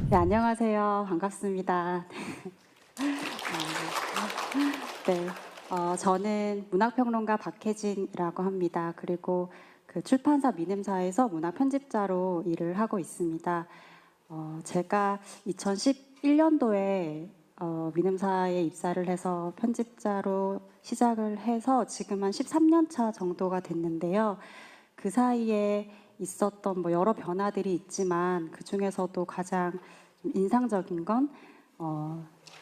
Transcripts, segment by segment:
네, 안녕하세요. 반갑습니다. 네, 저는 문학평론가 박혜진이라고 합니다. 그리고 그 출판사 미눔사에서 문학편집자로 일을 하고 있습니다. 제가 2011년도에 미눔사에 입사를 해서 편집자로 시작을 해서 지금 한 13년 차 정도가 됐는데요. 그 사이에 있었던 뭐 여러 변화들이 있지만 그 중에서도 가장 좀 인상적인 건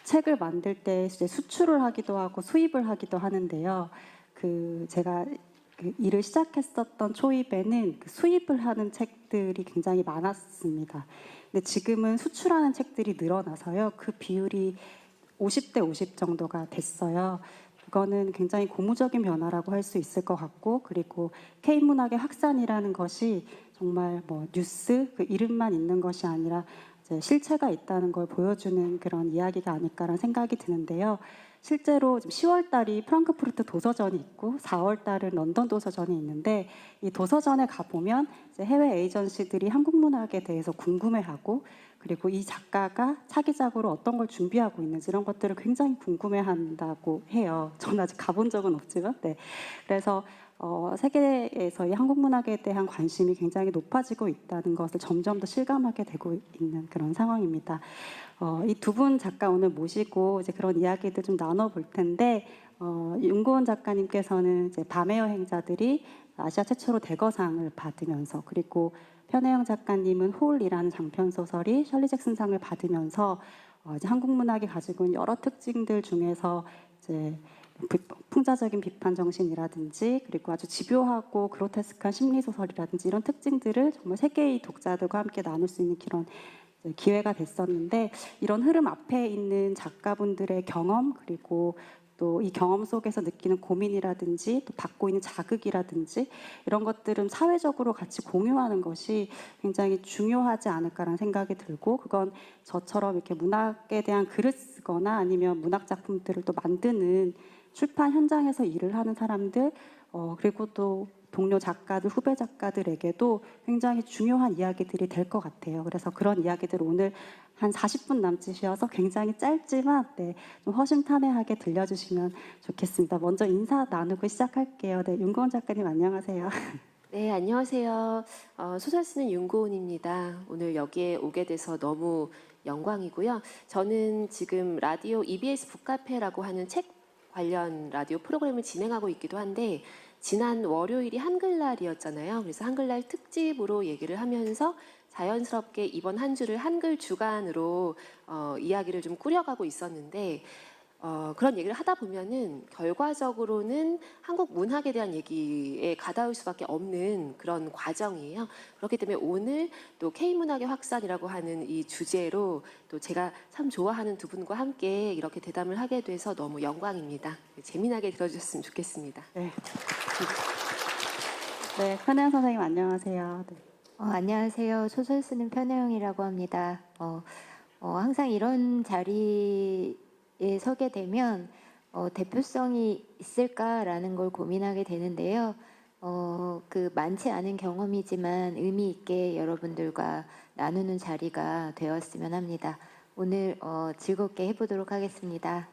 책을 만들 때 이제 수출을 하기도 하고 수입을 하기도 하는데요. 제가 그 일을 시작했었던 초입에는 그 수입을 하는 책들이 굉장히 많았습니다. 근데 지금은 수출하는 책들이 늘어나서요. 그 비율이 50대 50 정도가 됐어요. 그거는 굉장히 고무적인 변화라고 할 수 있을 것 같고, 그리고 K문학의 확산이라는 것이 정말 뭐 뉴스 그 이름만 있는 것이 아니라 이제 실체가 있다는 걸 보여주는 그런 이야기가 아닐까라는 생각이 드는데요. 실제로 지금 10월 달이 프랑크푸르트 도서전이 있고 4월 달은 런던 도서전이 있는데, 이 도서전에 가보면 이제 해외 에이전시들이 한국 문학에 대해서 궁금해하고, 그리고 이 작가가 차기작으로 어떤 걸 준비하고 있는지 이런 것들을 굉장히 궁금해한다고 해요. 저는 아직 가본 적은 없지만, 네. 그래서 세계에서 이 한국 문학에 대한 관심이 굉장히 높아지고 있다는 것을 점점 더 실감하게 되고 있는 그런 상황입니다. 이 두 분 작가 오늘 모시고 이제 그런 이야기들 좀 나눠볼 텐데, 윤고은 작가님께서는 이제 밤의 여행자들이 아시아 최초로 대거상을 받으면서, 그리고 편혜영 작가님은 홀이라는 장편 소설이 셜리 잭슨상을 받으면서 이제 한국 문학이 가지고 있는 여러 특징들 중에서 이제 풍자적인 비판 정신이라든지, 그리고 아주 집요하고 그로테스크한 심리 소설이라든지 이런 특징들을 정말 세계의 독자들과 함께 나눌 수 있는 그런 기회가 됐었는데, 이런 흐름 앞에 있는 작가분들의 경험, 그리고 또 이 경험 속에서 느끼는 고민이라든지 또 받고 있는 자극이라든지 이런 것들은 사회적으로 같이 공유하는 것이 굉장히 중요하지 않을까라는 생각이 들고, 그건 저처럼 이렇게 문학에 대한 글을 쓰거나 아니면 문학 작품들을 또 만드는 출판 현장에서 일을 하는 사람들, 그리고 또 동료 작가들, 후배 작가들에게도 굉장히 중요한 이야기들이 될 것 같아요. 그래서 그런 이야기들을 오늘 한 40분 남짓이어서 굉장히 짧지만 네, 좀 허심탄회하게 들려주시면 좋겠습니다. 먼저 인사 나누고 시작할게요. 네, 윤고은 작가님 안녕하세요. 네, 안녕하세요. 소설 쓰는 윤고은입니다. 오늘 여기에 오게 돼서 너무 영광이고요. 저는 지금 라디오 EBS 북카페라고 하는 책 관련 라디오 프로그램을 진행하고 있기도 한데, 지난 월요일이 한글날이었잖아요. 그래서 한글날 특집으로 얘기를 하면서 자연스럽게 이번 한 주를 한글 주간으로 이야기를 좀 꾸려가고 있었는데, 그런 얘기를 하다 보면은 결과적으로는 한국 문학에 대한 얘기에 가닿을 수밖에 없는 그런 과정이에요. 그렇기 때문에 오늘 또 K문학의 확산이라고 하는 이 주제로 또 제가 참 좋아하는 두 분과 함께 이렇게 대담을 하게 돼서 너무 영광입니다. 재미나게 들어주셨으면 좋겠습니다. 네, 네, 편혜영 선생님 안녕하세요. 네. 안녕하세요. 소설 쓰는 편혜영이라고 합니다. 항상 이런 자리에 서게 되면 대표성이 있을까라는 걸 고민하게 되는데요. 그 많지 않은 경험이지만 의미 있게 여러분들과 나누는 자리가 되었으면 합니다. 오늘 즐겁게 해보도록 하겠습니다.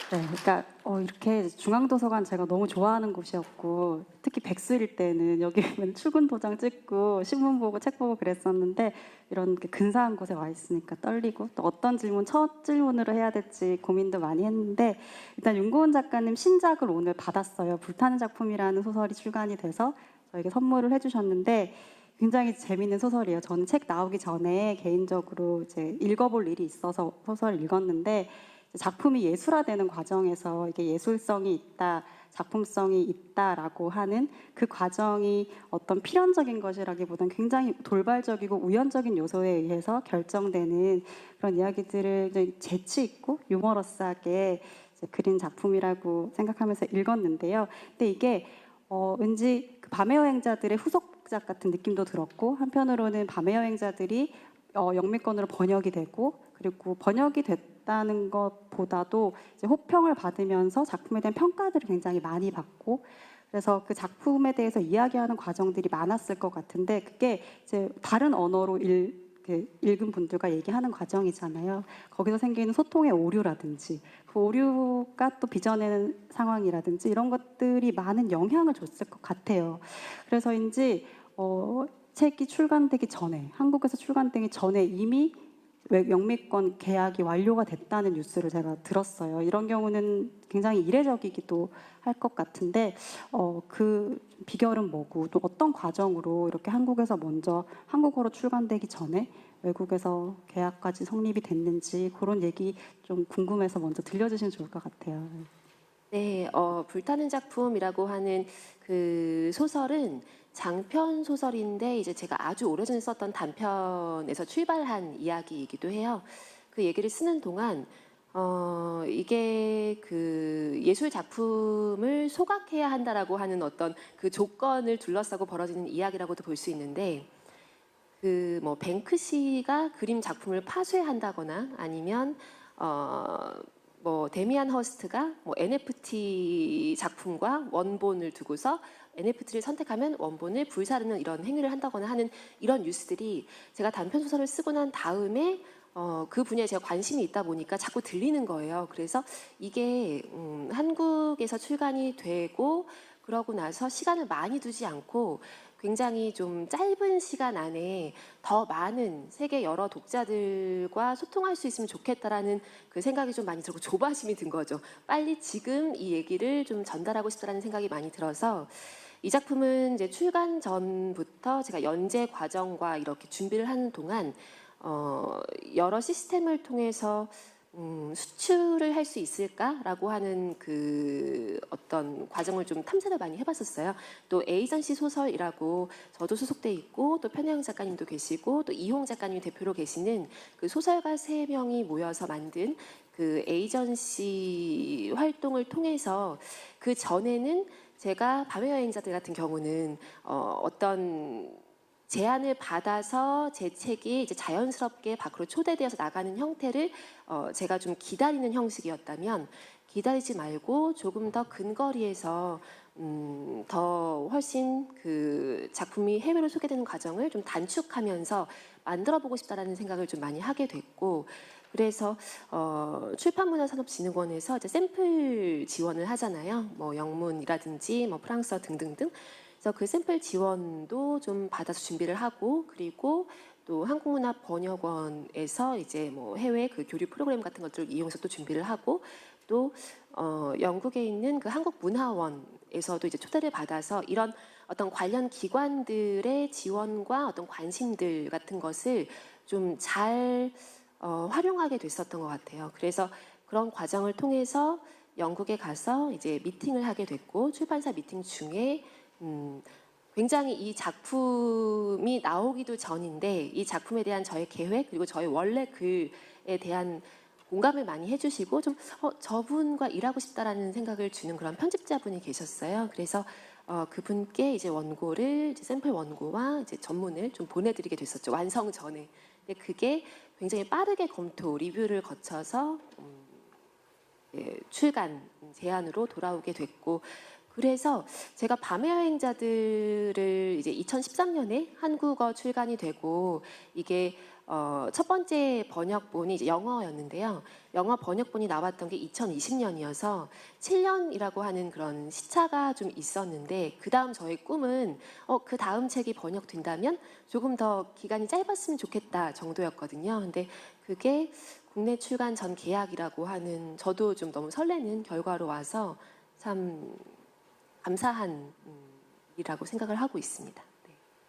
네, 그러니까 이렇게 중앙도서관 제가 너무 좋아하는 곳이었고, 특히 백수일 때는 여기 맨 출근 도장 찍고 신문 보고 책 보고 그랬었는데, 이런 근사한 곳에 와 있으니까 떨리고, 또 어떤 질문 첫 질문으로 해야 될지 고민도 많이 했는데, 일단 윤고은 작가님 신작을 오늘 받았어요. 불타는 작품이라는 소설이 출간이 돼서 저에게 선물을 해주셨는데, 굉장히 재밌는 소설이에요. 저는 책 나오기 전에 개인적으로 이제 읽어볼 일이 있어서 소설을 읽었는데, 작품이 예술화되는 과정에서 이게 예술성이 있다, 작품성이 있다라고 하는 그 과정이 어떤 필연적인 것이라기보다는 굉장히 돌발적이고 우연적인 요소에 의해서 결정되는 그런 이야기들을 재치 있고 유머러스하게 그린 작품이라고 생각하면서 읽었는데요. 근데 이게 왠지 그 밤의 여행자들의 후속작 같은 느낌도 들었고, 한편으로는 밤의 여행자들이 영미권으로 번역이 되고, 그리고 번역이 됐다는 것보다도 이제 호평을 받으면서 작품에 대한 평가들을 굉장히 많이 받고, 그래서 그 작품에 대해서 이야기하는 과정들이 많았을 것 같은데 그게 이제 다른 언어로 읽은 분들과 얘기하는 과정이잖아요. 거기서 생기는 소통의 오류라든지 그 오류가 또 빚어내는 상황이라든지 이런 것들이 많은 영향을 줬을 것 같아요. 그래서인지 책이 출간되기 전에 한국에서 출간되기 전에 이미 영미권 계약이 완료가 됐다는 뉴스를 제가 들었어요. 이런 경우는 굉장히 이례적이기도 할 것 같은데 그 비결은 뭐고 또 어떤 과정으로 이렇게 한국에서 먼저 한국어로 출간되기 전에 외국에서 계약까지 성립이 됐는지 그런 얘기 좀 궁금해서 먼저 들려주시면 좋을 것 같아요. 네, 불타는 작품이라고 하는 그 소설은 장편 소설인데 이제 제가 아주 오래전에 썼던 단편에서 출발한 이야기이기도 해요. 그 얘기를 쓰는 동안 이게 그 예술 작품을 소각해야 한다라고 하는 어떤 그 조건을 둘러싸고 벌어지는 이야기라고도 볼 수 있는데 그 뭐 뱅크시가 그림 작품을 파쇄한다거나 아니면 뭐 데미안 허스트가 뭐 NFT 작품과 원본을 두고서 NFT를 선택하면 원본을 불사르는 이런 행위를 한다거나 하는 이런 뉴스들이 제가 단편 소설을 쓰고 난 다음에 그 분야에 제가 관심이 있다 보니까 자꾸 들리는 거예요. 그래서 이게 한국에서 출간이 되고 그러고 나서 시간을 많이 두지 않고 굉장히 좀 짧은 시간 안에 더 많은 세계 여러 독자들과 소통할 수 있으면 좋겠다라는 그 생각이 좀 많이 들고 조바심이 든 거죠. 빨리 지금 이 얘기를 좀 전달하고 싶다라는 생각이 많이 들어서 이 작품은 이제 출간 전부터 제가 연재 과정과 이렇게 준비를 하는 동안 여러 시스템을 통해서 수출을 할 수 있을까라고 하는 그 어떤 과정을 좀 탐색을 많이 해봤었어요. 또 에이전시 소설이라고 저도 소속돼 있고 또 편혜영 작가님도 계시고 또 이홍 작가님이 대표로 계시는 그 소설가 3명이 모여서 만든 그 에이전시 활동을 통해서 그 전에는 제가 밤의 여행자들 같은 경우는 어떤 제안을 받아서 제 책이 이제 자연스럽게 밖으로 초대되어서 나가는 형태를 제가 좀 기다리는 형식이었다면 기다리지 말고 조금 더 근거리에서 더 훨씬 그 작품이 해외로 소개되는 과정을 좀 단축하면서 만들어 보고 싶다라는 생각을 좀 많이 하게 됐고 그래서 출판문화산업진흥원에서 이제 샘플 지원을 하잖아요. 뭐 영문이라든지 뭐 프랑스어 등등등. 그래서 그 샘플 지원도 좀 받아서 준비를 하고 그리고 또 한국문화번역원에서 이제 뭐 해외 그 교류 프로그램 같은 것들을 이용해서 또 준비를 하고 또 영국에 있는 그 한국문화원에서도 이제 초대를 받아서 이런 어떤 관련 기관들의 지원과 어떤 관심들 같은 것을 좀 잘 활용하게 됐었던 것 같아요. 그래서 그런 과정을 통해서 영국에 가서 이제 미팅을 하게 됐고 출판사 미팅 중에 굉장히 이 작품이 나오기도 전인데 이 작품에 대한 저의 계획 그리고 저의 원래 글에 대한 공감을 많이 해주시고 좀 저분과 일하고 싶다라는 생각을 주는 그런 편집자분이 계셨어요. 그래서 그분께 이제 원고를 이제 샘플 원고와 이제 전문을 좀 보내드리게 됐었죠. 완성 전에. 근데 그게 굉장히 빠르게 검토 리뷰를 거쳐서 출간 제안으로 돌아오게 됐고. 그래서 제가 밤의 여행자들을 이제 2013년에 한국어 출간이 되고 이게 첫 번째 번역본이 이제 영어였는데요. 영어 번역본이 나왔던 게 2020년이어서 7년이라고 하는 그런 시차가 좀 있었는데 그 다음 저의 꿈은 그 다음 책이 번역된다면 조금 더 기간이 짧았으면 좋겠다 정도였거든요. 근데 그게 국내 출간 전 계약이라고 하는 저도 좀 너무 설레는 결과로 와서 참 감사한 일이라고 생각을 하고 있습니다.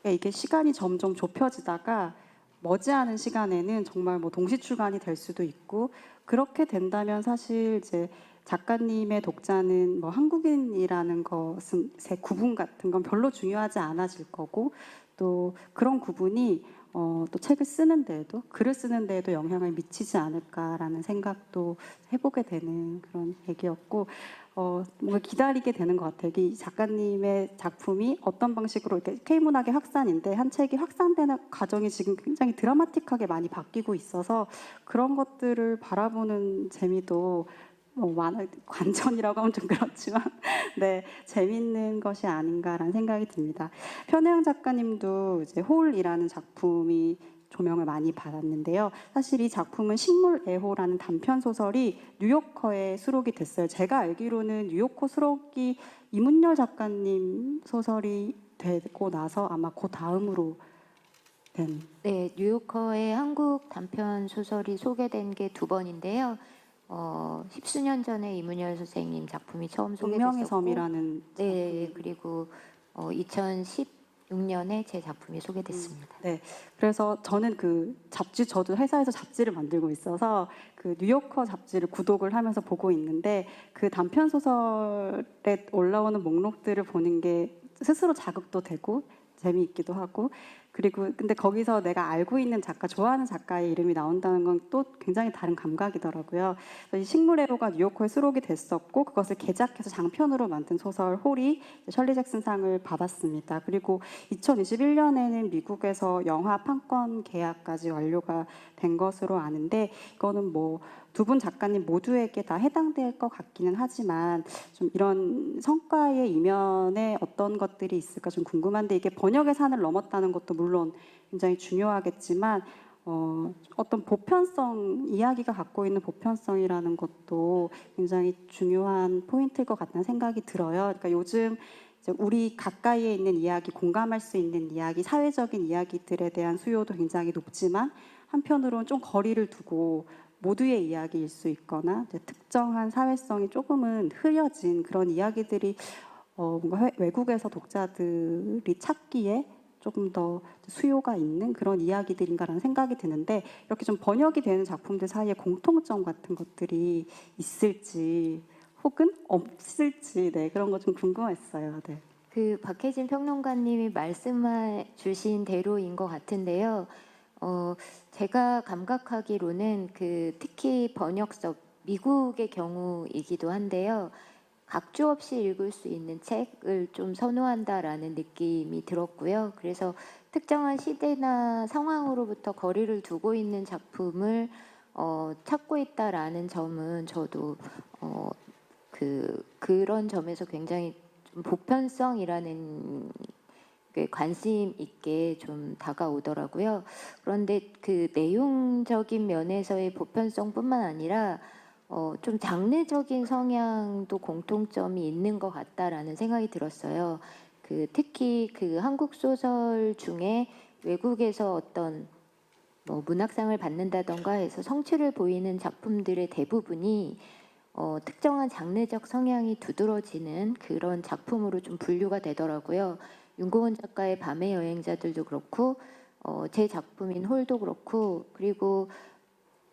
네. 이게 시간이 점점 좁혀지다가 머지않은 시간에는 정말 뭐 동시 출간이 될 수도 있고 그렇게 된다면 사실 이제 작가님의 독자는 뭐 한국인이라는 것은 제 구분 같은 건 별로 중요하지 않아질 거고 또 그런 구분이 또 책을 쓰는 데에도 글을 쓰는 데에도 영향을 미치지 않을까라는 생각도 해보게 되는 그런 얘기였고 뭔가 기다리게 되는 것 같아요. 이 작가님의 작품이 어떤 방식으로 이렇게 K문학의 확산인데 한 책이 확산되는 과정이 지금 굉장히 드라마틱하게 많이 바뀌고 있어서 그런 것들을 바라보는 재미도 관전이라고 하면 좀 그렇지만 네, 재밌는 것이 아닌가라는 생각이 듭니다. 편혜영 작가님도 이제 홀이라는 작품이 조명을 많이 받았는데요. 사실 이 작품은 식물애호라는 단편 소설이 뉴요커에 수록이 됐어요. 제가 알기로는 뉴요커 수록이 이문열 작가님 소설이 되고 나서 아마 그 다음으로 된. 네, 뉴요커의 한국 단편 소설이 소개된 게 2번인데요. 십수년 전에 이문열 선생님 작품이 처음 운명의 소개됐었고, 섬이라는 네, 그리고 2016년에 제 작품이 소개됐습니다. 네, 그래서 저는 저도 회사에서 잡지를 만들고 있어서 그 뉴요커 잡지를 구독을 하면서 보고 있는데 그 단편 소설에 올라오는 목록들을 보는 게 스스로 자극도 되고 재미있기도 하고 그리고 근데 거기서 내가 알고 있는 작가, 좋아하는 작가의 이름이 나온다는 건 또 굉장히 다른 감각이더라고요. 이 식물애호가 뉴요커에 수록이 됐었고 그것을 개작해서 장편으로 만든 소설 홀이 셜리 잭슨상을 받았습니다. 그리고 2021년에는 미국에서 영화 판권 계약까지 완료가 된 것으로 아는데 이거는 뭐 두 분 작가님 모두에게 다 해당될 것 같기는 하지만 좀 이런 성과의 이면에 어떤 것들이 있을까 좀 궁금한데 이게 번역의 산을 넘었다는 것도 물론 굉장히 중요하겠지만 어떤 보편성, 이야기가 갖고 있는 보편성이라는 것도 굉장히 중요한 포인트일 것 같다는 생각이 들어요. 그러니까 요즘 이제 우리 가까이에 있는 이야기, 공감할 수 있는 이야기, 사회적인 이야기들에 대한 수요도 굉장히 높지만 한편으로는 좀 거리를 두고 모두의 이야기일 수 있거나 이제 특정한 사회성이 조금은 흐려진 그런 이야기들이 뭔가 외국에서 독자들이 찾기에 조금 더 수요가 있는 그런 이야기들인가라는 생각이 드는데 이렇게 좀 번역이 되는 작품들 사이에 공통점 같은 것들이 있을지 혹은 없을지 네, 그런 거 좀 궁금했어요. 네. 그 박혜진 평론가님이 말씀해 주신 대로인 것 같은데요. 제가 감각하기로는 특히 번역서 미국의 경우이기도 한데요. 각주 없이 읽을 수 있는 책을 좀 선호한다라는 느낌이 들었고요. 그래서 특정한 시대나 상황으로부터 거리를 두고 있는 작품을 찾고 있다라는 점은 저도 그런 점에서 굉장히 좀 보편성이라는 관심 있게 좀 다가오더라고요. 그런데 그 내용적인 면에서의 보편성뿐만 아니라 좀 장르적인 성향도 공통점이 있는 것 같다라는 생각이 들었어요. 특히 한국 소설 중에 외국에서 어떤 문학상을 받는다던가 해서 성취를 보이는 작품들의 대부분이 특정한 장르적 성향이 두드러지는 그런 작품으로 좀 분류가 되더라고요. 윤고은 작가의 밤의 여행자들도 그렇고 제 작품인 홀도 그렇고 그리고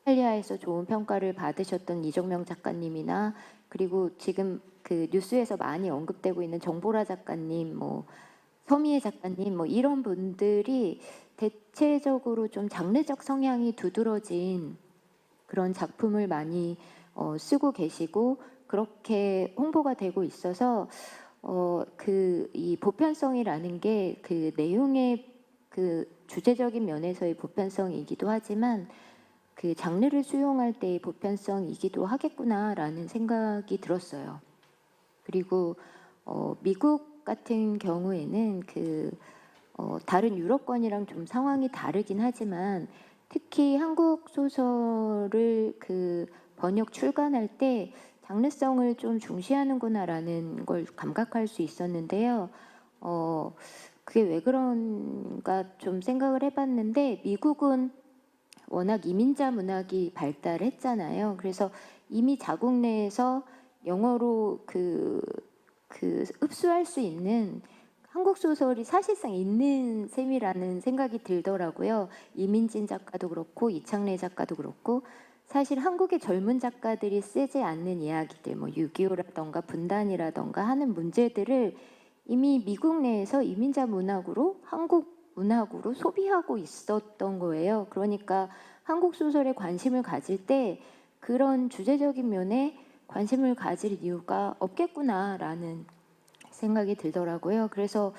이탈리아에서 좋은 평가를 받으셨던 이정명 작가님이나 그리고 지금 뉴스에서 많이 언급되고 있는 정보라 작가님, 서미애 작가님 이런 분들이 대체적으로 좀 장르적 성향이 두드러진 그런 작품을 많이 쓰고 계시고 그렇게 홍보가 되고 있어서 이 보편성이라는 게 내용의 주제적인 면에서의 보편성이기도 하지만 장르를 수용할 때의 보편성이기도 하겠구나라는 생각이 들었어요. 그리고 미국 같은 경우에는 다른 유럽권이랑 좀 상황이 다르긴 하지만 특히 한국 소설을 번역 출간할 때 장르성을 좀 중시하는구나라는 걸 감각할 수 있었는데요. 그게 왜 그런가 좀 생각을 해봤는데 미국은 워낙 이민자 문학이 발달했잖아요. 그래서 이미 자국 내에서 영어로 흡수할 수 있는 한국 소설이 사실상 있는 셈이라는 생각이 들더라고요. 이민진 작가도 그렇고 이창래 작가도 그렇고 사실 한국의 젊은 작가들이 쓰지 않는 이야기들, 6.25라던가 분단이라던가 하는 문제들을 이미 미국 내에서 이민자 문학으로 한국 문학으로 소비하고 있었던 거예요. 그러니까 한국 소설에 관심을 가질 때 그런 주제적인 면에 관심을 가질 이유가 없겠구나라는 생각이 들더라고요. 그래서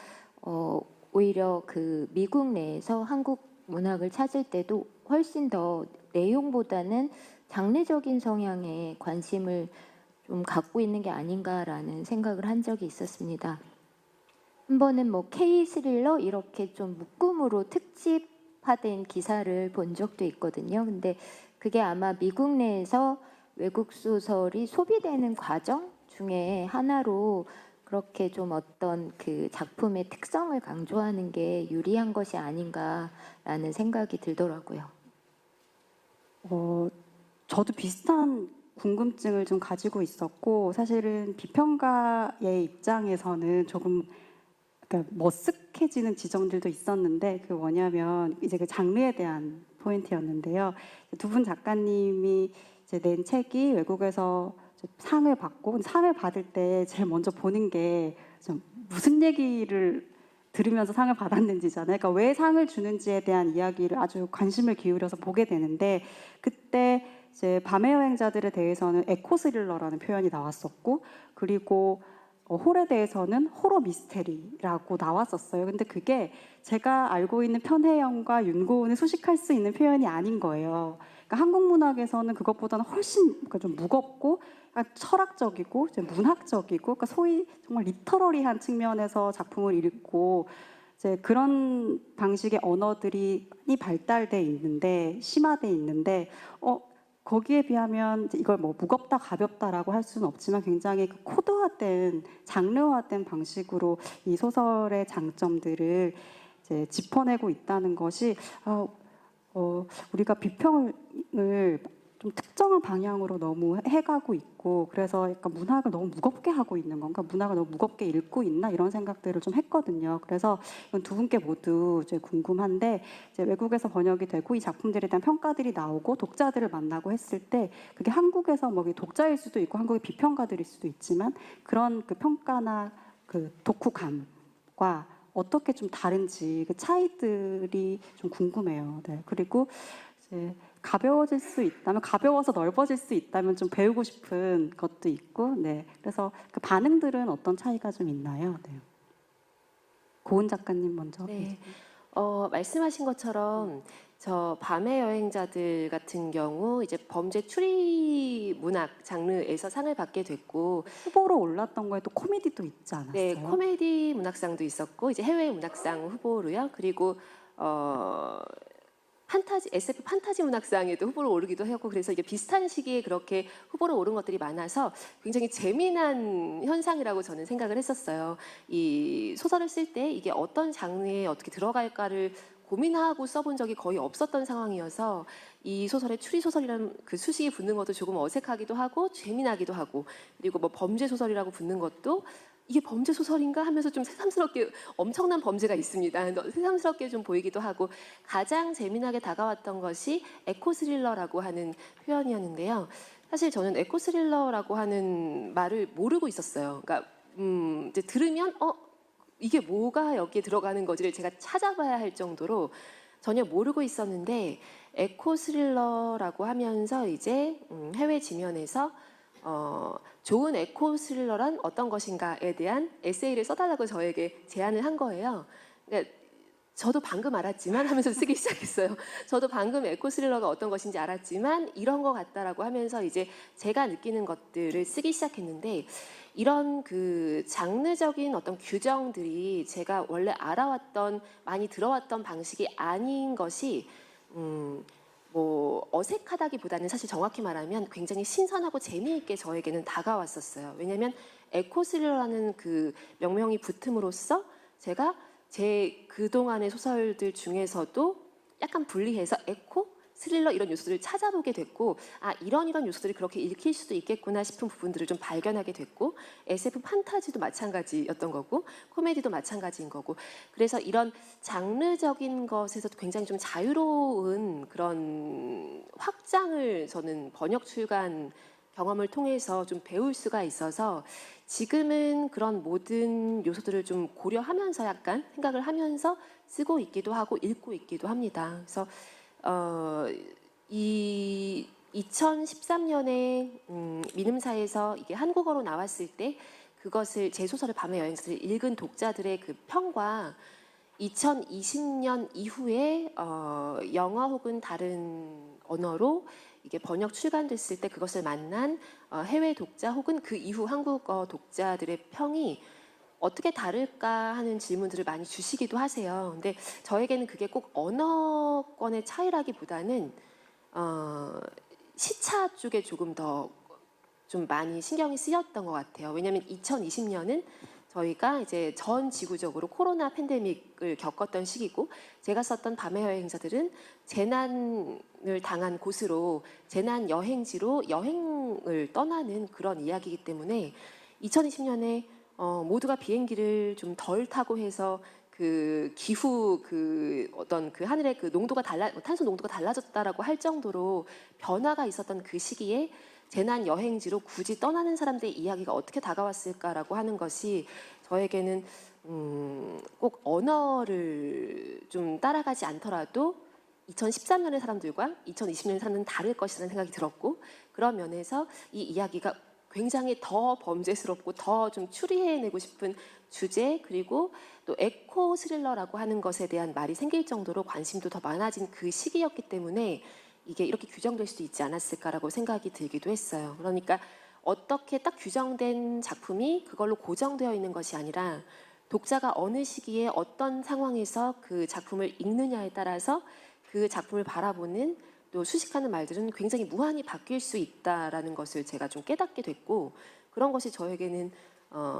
오히려 미국 내에서 한국 문학을 찾을 때도 훨씬 더 내용보다는 장르적인 성향에 관심을 좀 갖고 있는 게 아닌가라는 생각을 한 적이 있었습니다. 한 번은 뭐 K 스릴러 이렇게 좀 묶음으로 특집화된 기사를 본 적도 있거든요. 근데 그게 아마 미국 내에서 외국 소설이 소비되는 과정 중에 하나로 그렇게 좀 어떤 그 작품의 특성을 강조하는 게 유리한 것이 아닌가라는 생각이 들더라고요. 저도 비슷한 궁금증을 좀 가지고 있었고, 사실은 비평가의 입장에서는 조금 그러니까 머쓱해지는 지점들도 있었는데, 그 뭐냐면 이제 그 장르에 대한 포인트였는데요. 두 분 작가님이 이제 낸 책이 외국에서 상을 받고, 근데 상을 받을 때 제일 먼저 보는 게 좀 무슨 얘기를 들으면서 상을 받았는지잖아요. 그러니까 왜 상을 주는지에 대한 이야기를 아주 관심을 기울여서 보게 되는데, 그때 이제 밤의 여행자들에 대해서는 에코 스릴러라는 표현이 나왔었고, 그리고 홀에 대해서는 호러 미스테리라고 나왔었어요. 근데 그게 제가 알고 있는 편혜영과 윤고은을 수식할 수 있는 표현이 아닌 거예요. 그러니까 한국 문학에서는 그것보다는 훨씬 그러니까 좀 무겁고 약간 철학적이고 문학적이고, 그러니까 소위 정말 리터러리한 측면에서 작품을 읽고 이제 그런 방식의 언어들이 많이 발달돼 있는데, 심화돼 있는데, 거기에 비하면 이걸 뭐 무겁다 가볍다라고 할 수는 없지만 굉장히 그 코드화된 장르화된 방식으로 이 소설의 장점들을 이제 짚어내고 있다는 것이 우리가 비평을 좀 특정한 방향으로 너무 해가고 있고, 그래서 약간 문학을 너무 무겁게 하고 있는 건가, 문학을 너무 무겁게 읽고 있나, 이런 생각들을 좀 했거든요. 그래서 이건 두 분께 모두 이제 궁금한데, 이제 외국에서 번역이 되고 이 작품들에 대한 평가들이 나오고 독자들을 만나고 했을 때, 그게 한국에서 뭐 독자일 수도 있고 한국의 비평가들일 수도 있지만, 그런 그 평가나 그 독후감과 어떻게 좀 다른지 그 차이들이 좀 궁금해요. 네. 그리고 이제 가벼워질 수 있다면, 가벼워서 넓어질 수 있다면 좀 배우고 싶은 것도 있고, 네. 그래서 그 반응들은 어떤 차이가 좀 있나요? 네. 고은 작가님 먼저. 네. 말씀하신 것처럼 저 밤의 여행자들 같은 경우 이제 범죄 추리 문학 장르에서 상을 받게 됐고, 후보로 올랐던 거에 또 코미디도 있지 않았어요? 네, 코미디 문학상도 있었고 이제 해외 문학상 후보로요. 그리고 판타지 SF 판타지 문학상에도 후보로 오르기도 했고, 그래서 이게 비슷한 시기에 그렇게 후보로 오른 것들이 많아서 굉장히 재미난 현상이라고 저는 생각을 했었어요. 이 소설을 쓸 때 이게 어떤 장르에 어떻게 들어갈까를 고민하고 써본 적이 거의 없었던 상황이어서 이 소설의 추리 소설이라는 그 수식이 붙는 것도 조금 어색하기도 하고 재미나기도 하고, 그리고 뭐 범죄 소설이라고 붙는 것도 이게 범죄 소설인가 하면서 좀 새삼스럽게, 엄청난 범죄가 있습니다. 새삼스럽게 좀 보이기도 하고, 가장 재미나게 다가왔던 것이 에코 스릴러라고 하는 표현이었는데요. 사실 저는 에코 스릴러라고 하는 말을 모르고 있었어요. 그러니까 이제 들으면 이게 뭐가 여기에 들어가는 거지를 제가 찾아봐야 할 정도로 전혀 모르고 있었는데, 에코 스릴러라고 하면서 이제 해외 지면에서 좋은 에코 스릴러란 어떤 것인가에 대한 에세이를 써달라고 저에게 제안을 한 거예요. 그러니까 저도 방금 알았지만 하면서 쓰기 시작했어요. 저도 방금 에코 스릴러가 어떤 것인지 알았지만 이런 것 같다라고 하면서 이제 제가 느끼는 것들을 쓰기 시작했는데, 이런 그 장르적인 어떤 규정들이 제가 원래 알아왔던, 많이 들어왔던 방식이 아닌 것이 뭐 어색하다기보다는 사실 정확히 말하면 굉장히 신선하고 재미있게 저에게는 다가왔었어요. 왜냐하면 에코 스릴러라는 그 명명이 붙음으로써 제가 제 그동안의 소설들 중에서도 약간 분리해서 에코, 스릴러 이런 요소들을 찾아보게 됐고, 이런 요소들이 그렇게 읽힐 수도 있겠구나 싶은 부분들을 좀 발견하게 됐고, SF 판타지도 마찬가지였던 거고, 코미디도 마찬가지인 거고, 그래서 이런 장르적인 것에서도 굉장히 좀 자유로운 그런 확장을 저는 번역 출간 경험을 통해서 좀 배울 수가 있어서, 지금은 그런 모든 요소들을 좀 고려하면서 약간 생각을 하면서 쓰고 있기도 하고 읽고 있기도 합니다. 그래서 이 2013년에 민음사에서 이게 한국어로 나왔을 때 그것을, 제 소설을 밤의 여행자를 읽은 독자들의 그 평과 2020년 이후에 영어 혹은 다른 언어로 이게 번역 출간됐을 때 그것을 만난 해외 독자 혹은 그 이후 한국어 독자들의 평이 어떻게 다를까 하는 질문들을 많이 주시기도 하세요. 근데 저에게는 그게 꼭 언어권의 차이라기보다는 시차 쪽에 조금 더 좀 많이 신경이 쓰였던 것 같아요. 왜냐하면 2020년은 저희가 이제 전 지구적으로 코로나 팬데믹을 겪었던 시기고, 제가 썼던 밤의 여행자들은 재난을 당한 곳으로, 재난 여행지로 여행을 떠나는 그런 이야기이기 때문에 2020년에 모두가 비행기를 좀 덜 타고 해서 그 기후 그 어떤 그 하늘의 그 농도가 탄소 농도가 달라졌다라고 할 정도로 변화가 있었던 그 시기에 재난 여행지로 굳이 떠나는 사람들의 이야기가 어떻게 다가왔을까라고 하는 것이 저에게는 꼭 언어를 좀 따라가지 않더라도 2013년의 사람들과 2020년의 사람들은 다를 것이라는 생각이 들었고, 그런 면에서 이 이야기가 굉장히 더 범죄스럽고 더 좀 추리해내고 싶은 주제, 그리고 또 에코 스릴러라고 하는 것에 대한 말이 생길 정도로 관심도 더 많아진 그 시기였기 때문에 이게 이렇게 규정될 수도 있지 않았을까라고 생각이 들기도 했어요. 그러니까 어떻게 딱 규정된 작품이 그걸로 고정되어 있는 것이 아니라 독자가 어느 시기에 어떤 상황에서 그 작품을 읽느냐에 따라서 그 작품을 바라보는 또 수식하는 말들은 굉장히 무한히 바뀔 수 있다라는 것을 제가 좀 깨닫게 됐고, 그런 것이 저에게는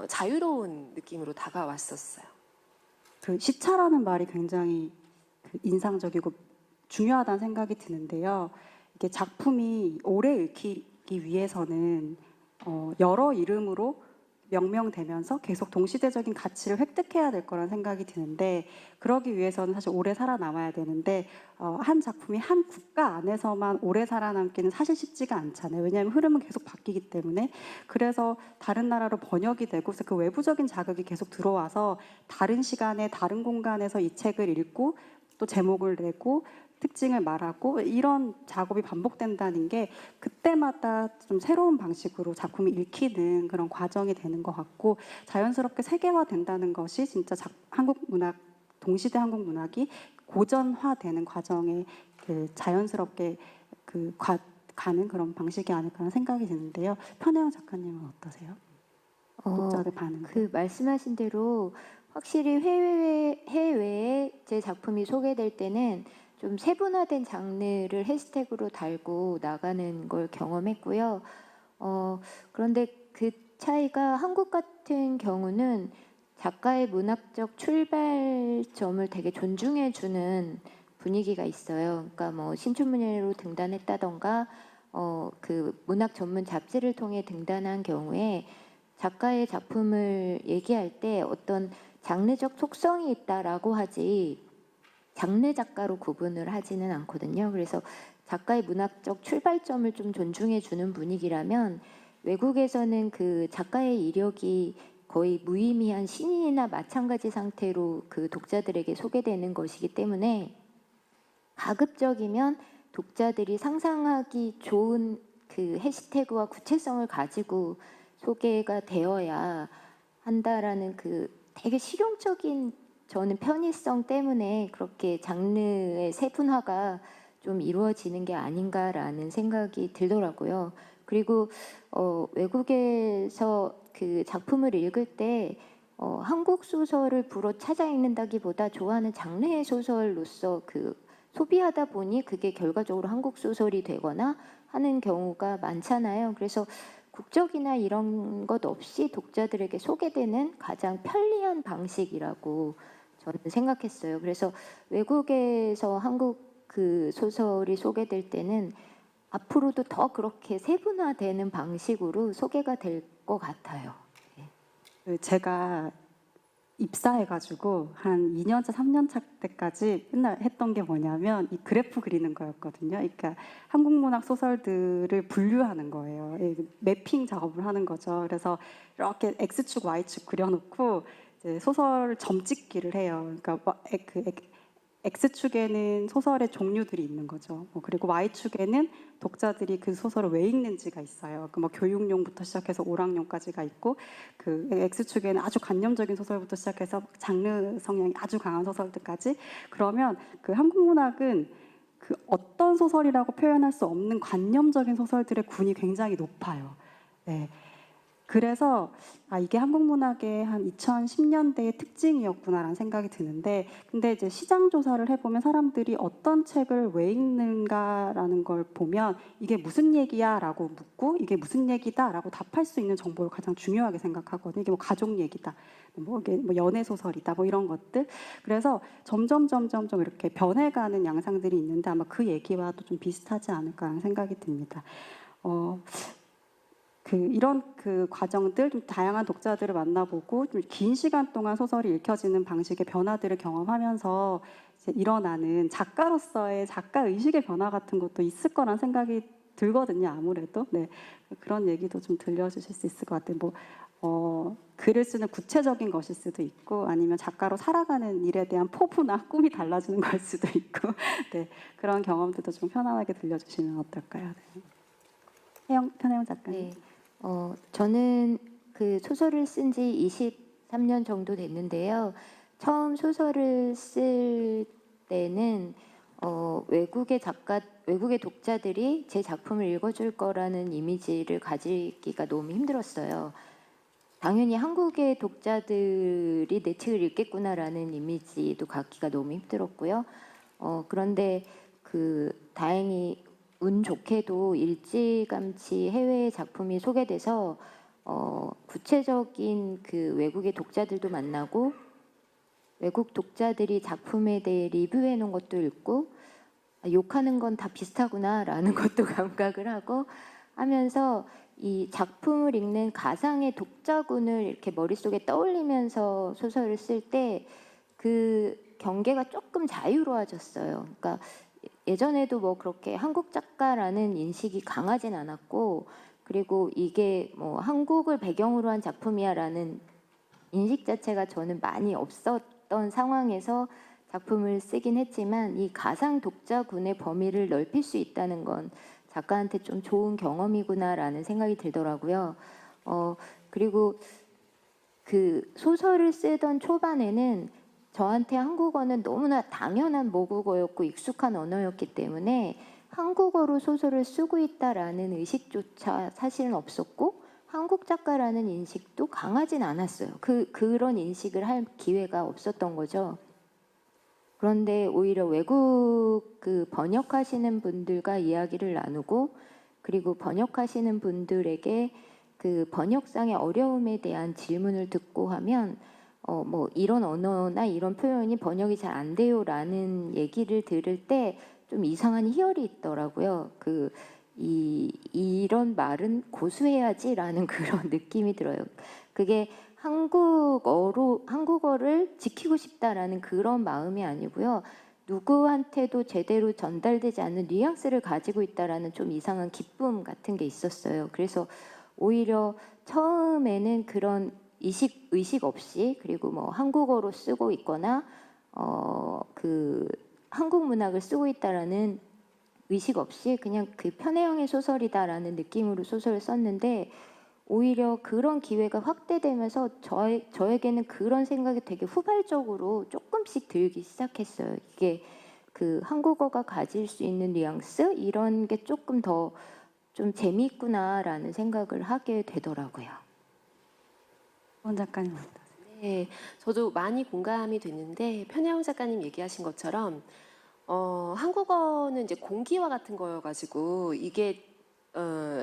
자유로운 느낌으로 다가왔었어요. 그 시차라는 말이 굉장히 그 인상적이고 중요하다는 생각이 드는데요. 이게 작품이 오래 읽히기 위해서는 여러 이름으로 명명되면서 계속 동시대적인 가치를 획득해야 될 거라는 생각이 드는데, 그러기 위해서는 사실 오래 살아남아야 되는데 한 작품이 한 국가 안에서만 오래 살아남기는 사실 쉽지가 않잖아요. 왜냐하면 흐름은 계속 바뀌기 때문에. 그래서 다른 나라로 번역이 되고 그 외부적인 자극이 계속 들어와서 다른 시간에 다른 공간에서 이 책을 읽고 또 제목을 내고 특징을 말하고 이런 작업이 반복된다는 게 그때마다 좀 새로운 방식으로 작품이 읽히는 그런 과정이 되는 것 같고, 자연스럽게 세계화된다는 것이 진짜 한국 문학, 동시대 한국 문학이 고전화되는 과정에 그 자연스럽게 가는 그런 방식이 아닐까 하는 생각이 드는데요. 편혜영 작가님은 어떠세요? 독자들 반응. 그 말씀하신 대로 확실히 해외에 제 작품이 소개될 때는 좀 세분화된 장르를 해시태그로 달고 나가는 걸 경험했고요. 그런데 그 차이가 한국 같은 경우는 작가의 문학적 출발점을 되게 존중해주는 분위기가 있어요. 그러니까 뭐 신춘문예로 등단했다던가 그 문학 전문 잡지를 통해 등단한 경우에 작가의 작품을 얘기할 때 어떤 장르적 속성이 있다라고 하지 장르 작가로 구분을 하지는 않거든요. 그래서 작가의 문학적 출발점을 좀 존중해 주는 분위기라면, 외국에서는 그 작가의 이력이 거의 무의미한 신인이나 마찬가지 상태로 그 독자들에게 소개되는 것이기 때문에 가급적이면 독자들이 상상하기 좋은 그 해시태그와 구체성을 가지고 소개가 되어야 한다라는 그 되게 실용적인, 저는 편의성 때문에 그렇게 장르의 세분화가 좀 이루어지는 게 아닌가라는 생각이 들더라고요. 그리고 외국에서 그 작품을 읽을 때 한국 소설을 불어 찾아 읽는다기보다 좋아하는 장르의 소설로서 그 소비하다 보니 그게 결과적으로 한국 소설이 되거나 하는 경우가 많잖아요. 그래서 국적이나 이런 것 없이 독자들에게 소개되는 가장 편리한 방식이라고 저는 생각했어요. 그래서 외국에서 한국 그 소설이 소개될 때는 앞으로도 더 그렇게 세분화되는 방식으로 소개가 될 것 같아요. 제가 입사해가지고 한 2년차, 3년차 때까지 맨날 했던 게 뭐냐면 이 그래프 그리는 거였거든요. 그러니까 한국 문학 소설들을 분류하는 거예요. 매핑 작업을 하는 거죠. 그래서 이렇게 X축, Y축 그려놓고 이제 소설 점찍기를 해요. 그러니까 X축에는 소설의 종류들이 있는 거죠. 그리고 Y축에는 독자들이 그 소설을 왜 읽는지가 있어요. 뭐 교육용부터 시작해서 오락용까지가 있고, 그 X축에는 아주 관념적인 소설부터 시작해서 장르 성향이 아주 강한 소설들까지. 그러면 그 한국 문학은 그 어떤 소설이라고 표현할 수 없는 관념적인 소설들의 군이 굉장히 높아요. 네. 그래서 이게 한국 문학의 한 2010년대의 특징이었구나라는 생각이 드는데, 근데 이제 시장 조사를 해보면 사람들이 어떤 책을 왜 읽는가라는 걸 보면 이게 무슨 얘기야라고 묻고 이게 무슨 얘기다라고 답할 수 있는 정보를 가장 중요하게 생각하거든요. 이게 뭐 가족 얘기다, 이게 뭐 연애 소설이다, 뭐 이런 것들. 그래서 점점 이렇게 변해가는 양상들이 있는데 아마 그 얘기와도 좀 비슷하지 않을까라는 생각이 듭니다. 이런 과정들, 좀 다양한 독자들을 만나보고 좀 긴 시간 동안 소설이 읽혀지는 방식의 변화들을 경험하면서 이제 일어나는 작가로서의 작가 의식의 변화 같은 것도 있을 거란 생각이 들거든요. 아무래도. 네. 그런 얘기도 좀 들려주실 수 있을 것 같아요. 글을 쓰는 구체적인 것일 수도 있고, 아니면 작가로 살아가는 일에 대한 포부나 꿈이 달라지는 걸 수도 있고, 네. 그런 경험들도 좀 편안하게 들려주시면 어떨까요? 네. 편혜영 작가님. 네. 저는 그 소설을 쓴 지 23년 정도 됐는데요. 처음 소설을 쓸 때는 외국의 독자들이 제 작품을 읽어줄 거라는 이미지를 가지기가 너무 힘들었어요. 당연히 한국의 독자들이 내 책을 읽겠구나라는 이미지도 갖기가 너무 힘들었고요. 그런데 다행히 운 좋게도 일찌감치 해외 작품이 소개돼서 구체적인 외국의 독자들도 만나고 외국 독자들이 작품에 대해 리뷰해 놓은 것도 읽고 욕하는 건 다 비슷하구나라는 것도 감각을 하고 하면서 이 작품을 읽는 가상의 독자군을 이렇게 머릿속에 떠올리면서 소설을 쓸 때 그 경계가 조금 자유로워졌어요. 그러니까 예전에도 뭐 그렇게 한국 작가라는 인식이 강하진 않았고, 그리고 이게 뭐 한국을 배경으로 한 작품이야라는 인식 자체가 저는 많이 없었던 상황에서 작품을 쓰긴 했지만, 이 가상 독자군의 범위를 넓힐 수 있다는 건 작가한테 좀 좋은 경험이구나라는 생각이 들더라고요. 그리고 소설을 쓰던 초반에는 저한테 한국어는 너무나 당연한 모국어였고 익숙한 언어였기 때문에 한국어로 소설을 쓰고 있다라는 의식조차 사실은 없었고, 한국 작가라는 인식도 강하진 않았어요. 그런 인식을 할 기회가 없었던 거죠. 그런데 오히려 외국 번역하시는 분들과 이야기를 나누고, 그리고 번역하시는 분들에게 번역상의 어려움에 대한 질문을 듣고 하면 뭐 이런 언어나 이런 표현이 번역이 잘 안 돼요라는 얘기를 들을 때 좀 이상한 희열이 있더라고요. 이런 말은 고수해야지라는 그런 느낌이 들어요. 그게 한국어를 지키고 싶다라는 그런 마음이 아니고요. 누구한테도 제대로 전달되지 않는 뉘앙스를 가지고 있다라는 좀 이상한 기쁨 같은 게 있었어요. 그래서 오히려 처음에는 그런 의식 없이, 그리고 뭐 한국어로 쓰고 있거나 한국 문학을 쓰고 있다라는 의식 없이 그냥 편혜영의 소설이다라는 느낌으로 소설을 썼는데, 오히려 그런 기회가 확대되면서 저에게는 그런 생각이 되게 후발적으로 조금씩 들기 시작했어요. 이게 한국어가 가질 수 있는 뉘앙스, 이런 게 조금 더 좀 재미있구나라는 생각을 하게 되더라고요. 원 작가님. 네, 저도 많이 공감이 됐는데, 편혜영 작가님 얘기하신 것처럼 한국어는 이제 공기와 같은 거여가지고 이게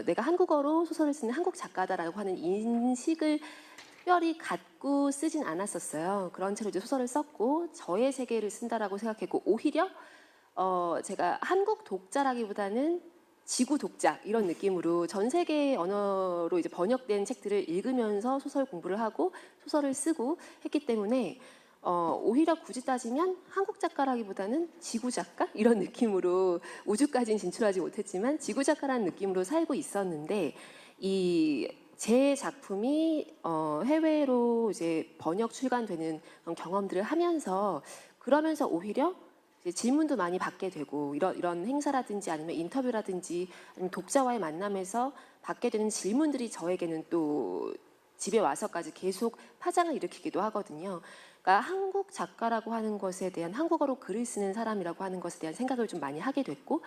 내가 한국어로 소설을 쓰는 한국 작가다라고 하는 인식을 특별히 갖고 쓰진 않았었어요. 그런 채로 이제 소설을 썼고 저의 세계를 쓴다라고 생각했고, 오히려 제가 한국 독자라기보다는 지구 독자 이런 느낌으로 전 세계 언어로 이제 번역된 책들을 읽으면서 소설 공부를 하고 소설을 쓰고 했기 때문에 오히려 굳이 따지면 한국 작가라기보다는 지구 작가 이런 느낌으로, 우주까지는 진출하지 못했지만 지구 작가라는 느낌으로 살고 있었는데, 제 작품이 해외로 이제 번역 출간되는 그런 경험들을 하면서, 그러면서 오히려 이제 질문도 많이 받게 되고, 이런 행사라든지 아니면 인터뷰라든지 아니면 독자와의 만남에서 받게 되는 질문들이 저에게는 또 집에 와서까지 계속 파장을 일으키기도 하거든요. 그러니까 한국 작가라고 하는 것에 대한 한국어로 글을 쓰는 사람이라고 하는 것에 대한 생각을 좀 많이 하게 됐고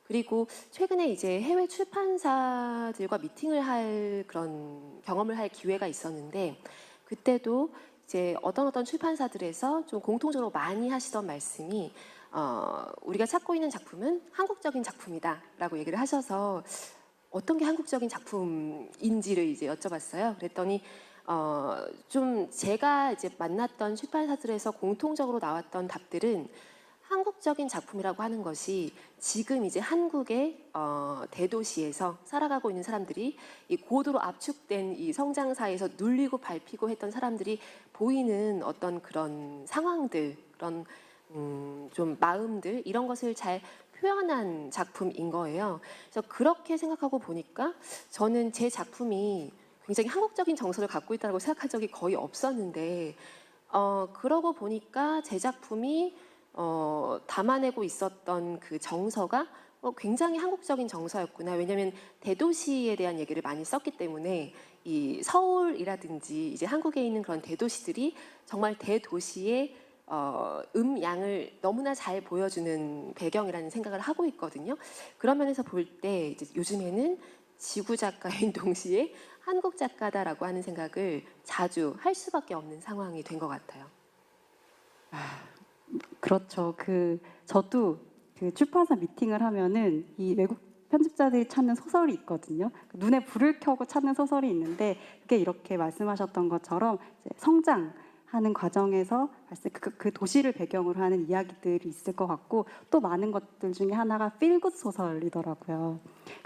그리고 최근에 이제 해외 출판사들과 미팅을 할 그런 경험을 할 기회가 있었는데 그때도 이제 어떤 출판사들에서 좀 공통적으로 많이 하시던 말씀이 우리가 찾고 있는 작품은 한국적인 작품이다라고 얘기를 하셔서 어떤 게 한국적인 작품인지를 이제 여쭤봤어요. 그랬더니 좀 제가 이제 만났던 출판사들에서 공통적으로 나왔던 답들은 한국적인 작품이라고 하는 것이 지금 이제 한국의 대도시에서 살아가고 있는 사람들이 이 고도로 압축된 이 성장사에서 눌리고 밟히고 했던 사람들이 보이는 어떤 그런 상황들, 그런 좀 마음들 이런 것을 잘 표현한 작품인 거예요. 그래서 그렇게 생각하고 보니까 저는 제 작품이 굉장히 한국적인 정서를 갖고 있다고 생각한 적이 거의 없었는데 그러고 보니까 제 작품이 담아내고 있었던 그 정서가 굉장히 한국적인 정서였구나. 왜냐하면 대도시에 대한 얘기를 많이 썼기 때문에 이 서울이라든지 이제 한국에 있는 그런 대도시들이 정말 대도시의 양을 너무나 잘 보여주는 배경이라는 생각을 하고 있거든요. 그런 면에서 볼 때 이제 요즘에는 지구 작가인 동시에 한국 작가다라고 하는 생각을 자주 할 수밖에 없는 상황이 된 것 같아요. 그렇죠. 저도 그 출판사 미팅을 하면은 이 외국 편집자들이 찾는 소설이 있거든요. 눈에 불을 켜고 찾는 소설이 있는데 그게 이렇게 말씀하셨던 것처럼 이제 성장하는 과정에서 그 도시를 배경으로 하는 이야기들이 있을 것 같고 또 많은 것들 중에 하나가 필굿 소설이더라고요.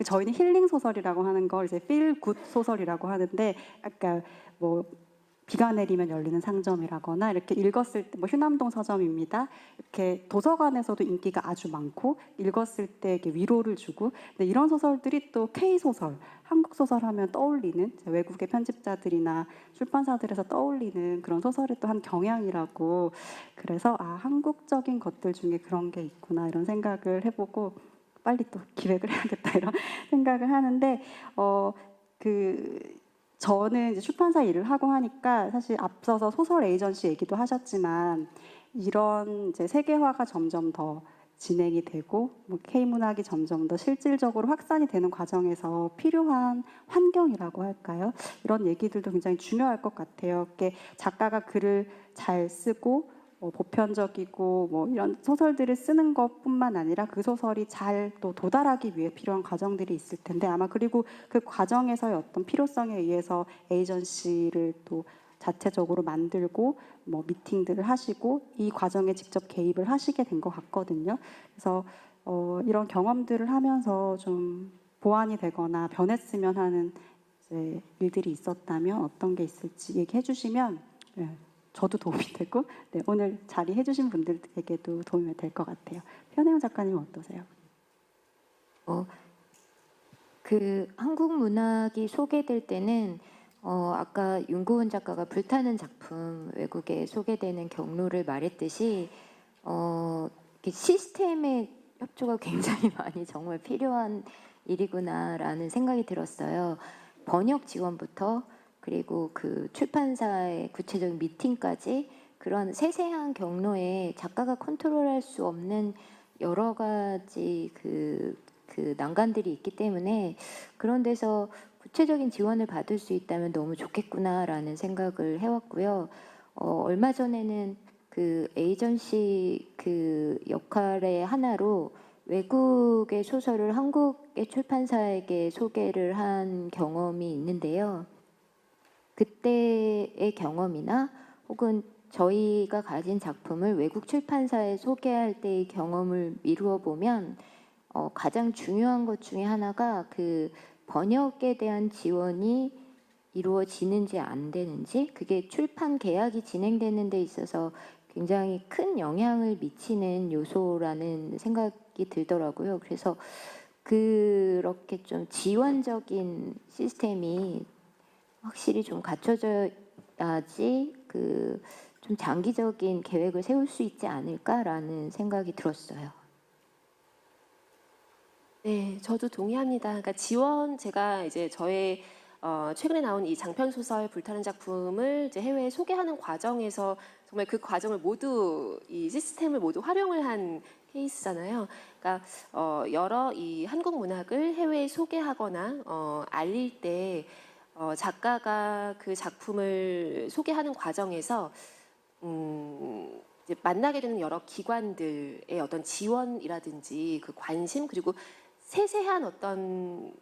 저희는 힐링 소설이라고 하는 걸 이제 필굿 소설이라고 하는데 아까 뭐 비가 내리면 열리는 상점이라거나 이렇게 읽었을 때 뭐 휴남동 서점입니다. 이렇게 도서관에서도 인기가 아주 많고 읽었을 때 이렇게 위로를 주고 근데 이런 소설들이 또 K 소설, 한국 소설 하면 떠올리는 외국의 편집자들이나 출판사들에서 떠올리는 그런 소설의 또 한 경향이라고 그래서 한국적인 것들 중에 그런 게 있구나 이런 생각을 해보고 빨리 또 기획을 해야겠다 이런 생각을 하는데 저는 이제 출판사 일을 하고 하니까 사실 앞서서 소설 에이전시 얘기도 하셨지만 이런 이제 세계화가 점점 더 진행이 되고 뭐 K문학이 점점 더 실질적으로 확산이 되는 과정에서 필요한 환경이라고 할까요? 이런 얘기들도 굉장히 중요할 것 같아요. 작가가 글을 잘 쓰고 보편적이고 뭐 이런 소설들을 쓰는 것뿐만 아니라 그 소설이 잘 또 도달하기 위해 필요한 과정들이 있을 텐데 아마 그리고 그 과정에서의 어떤 필요성에 의해서 에이전시를 또 자체적으로 만들고 뭐 미팅들을 하시고 이 과정에 직접 개입을 하시게 된 것 같거든요. 그래서 이런 경험들을 하면서 좀 보완이 되거나 변했으면 하는 이제 일들이 있었다면 어떤 게 있을지 얘기해 주시면 저도 도움이 되고 오늘 자리해 주신 분들에게도 도움이 될 것 같아요. 현혜영 작가님 어떠세요? 그 한국 문학이 소개될 때는 아까 윤고은 작가가 불타는 작품 외국에 소개되는 경로를 말했듯이 이렇게 시스템의 협조가 굉장히 많이 정말 필요한 일이구나라는 생각이 들었어요. 번역 지원부터 그리고 그 출판사의 구체적인 미팅까지 그런 세세한 경로에 작가가 컨트롤할 수 없는 여러 가지 그 난관들이 있기 때문에 그런 데서 구체적인 지원을 받을 수 있다면 너무 좋겠구나라는 생각을 해왔고요. 얼마 전에는 그 에이전시 그 역할의 하나로 외국의 소설을 한국의 출판사에게 소개를 한 경험이 있는데요. 그때의 경험이나 혹은 저희가 가진 작품을 외국 출판사에 소개할 때의 경험을 미루어 보면 가장 중요한 것 중에 하나가 그 번역에 대한 지원이 이루어지는지 안 되는지 그게 출판 계약이 진행되는 데 있어서 굉장히 큰 영향을 미치는 요소라는 생각이 들더라고요. 그래서 그렇게 좀 지원적인 시스템이 확실히 좀 갖춰져야지 그 좀 장기적인 계획을 세울 수 있지 않을까라는 생각이 들었어요. 네, 저도 동의합니다. 그러니까 제가 이제 저의 최근에 나온 이 장편 소설 불타는 작품을 이제 해외에 소개하는 과정에서 정말 그 과정을 모두 이 시스템을 모두 활용을 한 케이스잖아요. 그러니까 여러 이 한국 문학을 해외에 소개하거나 알릴 때 작가가 그 작품을 소개하는 과정에서 이제 만나게 되는 여러 기관들의 어떤 지원이라든지 그 관심 그리고 세세한 어떤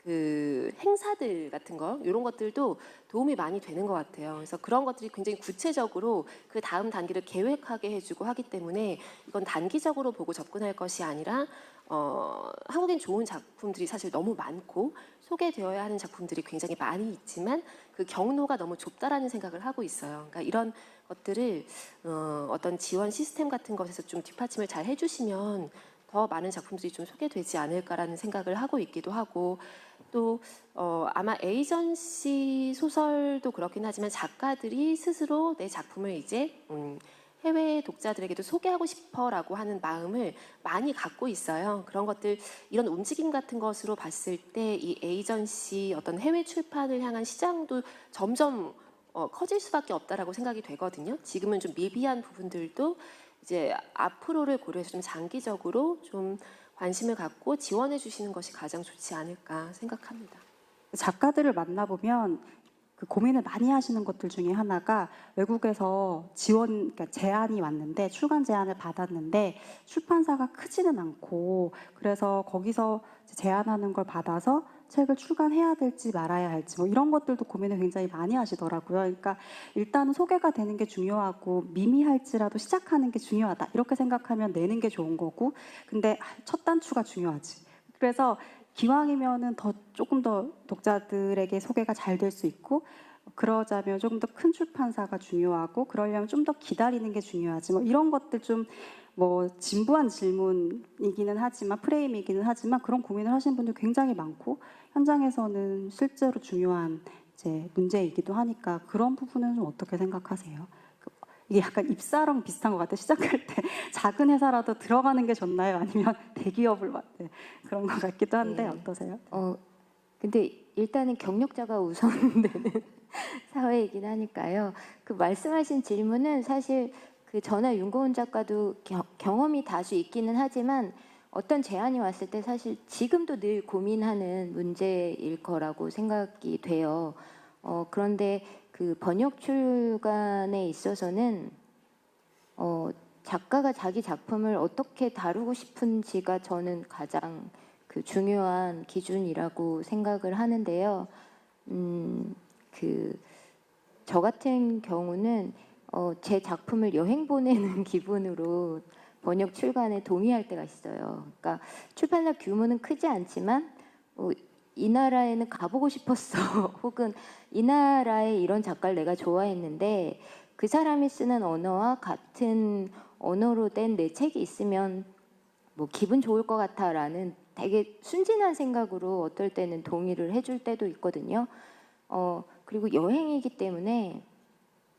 그 행사들 같은 거 이런 것들도 도움이 많이 되는 것 같아요. 그래서 그런 것들이 굉장히 구체적으로 그 다음 단계를 계획하게 해주고 하기 때문에 이건 단기적으로 보고 접근할 것이 아니라 한국엔 좋은 작품들이 사실 너무 많고 소개되어야 하는 작품들이 굉장히 많이 있지만 그 경로가 너무 좁다라는 생각을 하고 있어요. 그러니까 이런 것들을 어떤 지원 시스템 같은 것에서 좀 뒷받침을 잘 해주시면 더 많은 작품들이 좀 소개되지 않을까라는 생각을 하고 있기도 하고 또 아마 에이전시 소설도 그렇긴 하지만 작가들이 스스로 내 작품을 이제 해외 독자들에게도 소개하고 싶어라고 하는 마음을 많이 갖고 있어요. 그런 것들 이런 움직임 같은 것으로 봤을 때 이 에이전시 어떤 해외 출판을 향한 시장도 점점 커질 수밖에 없다라고 생각이 되거든요. 지금은 좀 미비한 부분들도 이제 앞으로를 고려해서 좀 장기적으로 좀 관심을 갖고 지원해 주시는 것이 가장 좋지 않을까 생각합니다. 작가들을 만나보면 그 고민을 많이 하시는 것들 중에 하나가 외국에서 그러니까 제안이 왔는데 출간 제안을 받았는데 출판사가 크지는 않고 그래서 거기서 제안하는 걸 받아서 책을 출간해야 될지 말아야 할지 뭐 이런 것들도 고민을 굉장히 많이 하시더라고요. 그러니까 일단은 소개가 되는 게 중요하고 미미할지라도 시작하는 게 중요하다 이렇게 생각하면 내는 게 좋은 거고 근데 첫 단추가 중요하지. 그래서 기왕이면은 조금 더 독자들에게 소개가 잘 될 수 있고 그러자면 조금 더 큰 출판사가 중요하고 그러려면 좀 더 기다리는 게 중요하지 뭐 이런 것들 좀 뭐 진부한 질문이기는 하지만 프레임이기는 하지만 그런 고민을 하시는 분들 굉장히 많고 현장에서는 실제로 중요한 이제 문제이기도 하니까 그런 부분은 좀 어떻게 생각하세요? 이게 약간 입사랑 비슷한 것 같아요. 시작할 때 작은 회사라도 들어가는 게 좋나요? 아니면 대기업을 네, 그런 것 같기도 한데 네. 어떠세요? 근데 일단은 경력자가 우선되는 사회이긴 하니까요. 그 말씀하신 질문은 사실 그 저나 윤고은 작가도 경험이 다수 있기는 하지만 어떤 제안이 왔을 때 사실 지금도 늘 고민하는 문제일 거라고 생각이 돼요. 그런데 그 번역 출간에 있어서는 작가가 자기 작품을 어떻게 다루고 싶은지가 저는 가장 그 중요한 기준이라고 생각을 하는데요. 저 같은 경우는 제 작품을 여행 보내는 기분으로 번역 출간에 동의할 때가 있어요. 그러니까 출판사 규모는 크지 않지만 이 나라에는 가보고 싶었어. 혹은 이 나라의 이런 작가를 내가 좋아했는데 그 사람이 쓰는 언어와 같은 언어로 된 내 책이 있으면 뭐 기분 좋을 것 같아라는 되게 순진한 생각으로 어떨 때는 동의를 해줄 때도 있거든요. 그리고 여행이기 때문에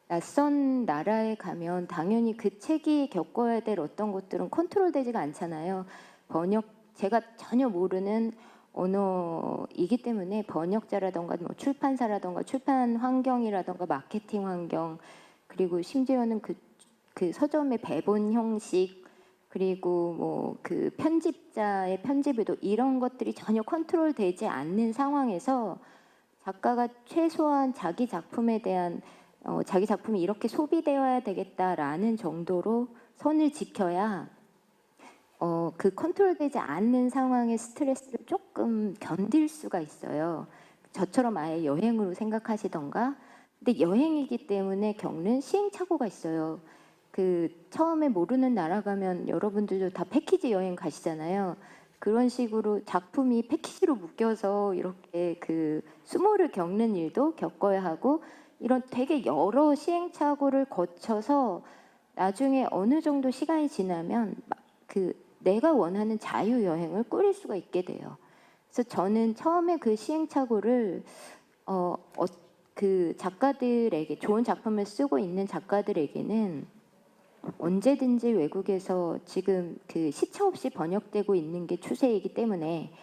낯선 나라에 가면 당연히 그 책이 겪어야 될 어떤 것들은 컨트롤되지가 않잖아요. 제가 전혀 모르는 언어이기 때문에 번역자라던가 뭐 출판사라던가 출판 환경이라던가 마케팅 환경 그리고 심지어는 그 서점의 배본 형식 그리고 뭐 그 편집자의 편집에도 이런 것들이 전혀 컨트롤되지 않는 상황에서 작가가 최소한 자기 작품에 대한 자기 작품이 이렇게 소비되어야 되겠다라는 정도로 선을 지켜야 그 컨트롤되지 않는 상황의 스트레스를 조금 견딜 수가 있어요. 저처럼 아예 여행으로 생각하시던가. 근데 여행이기 때문에 겪는 시행착오가 있어요. 그 처음에 모르는 나라 가면 여러분들도 다 패키지 여행 가시잖아요. 그런 식으로 작품이 패키지로 묶여서 이렇게 그 수모를 겪는 일도 겪어야 하고 이런 되게 여러 시행착오를 거쳐서 나중에 어느 정도 시간이 지나면 그 내가 원하는 자유 여행을 꾸릴 수가 있게 돼요. 그래서 저는 처음에 그 시행착오를 그 작가들에게 좋은 작품을 쓰고 있는 작가들에게는 언제든지 외국에서 지금 그 시차 없이 번역되고 있는 게 추세이기 때문에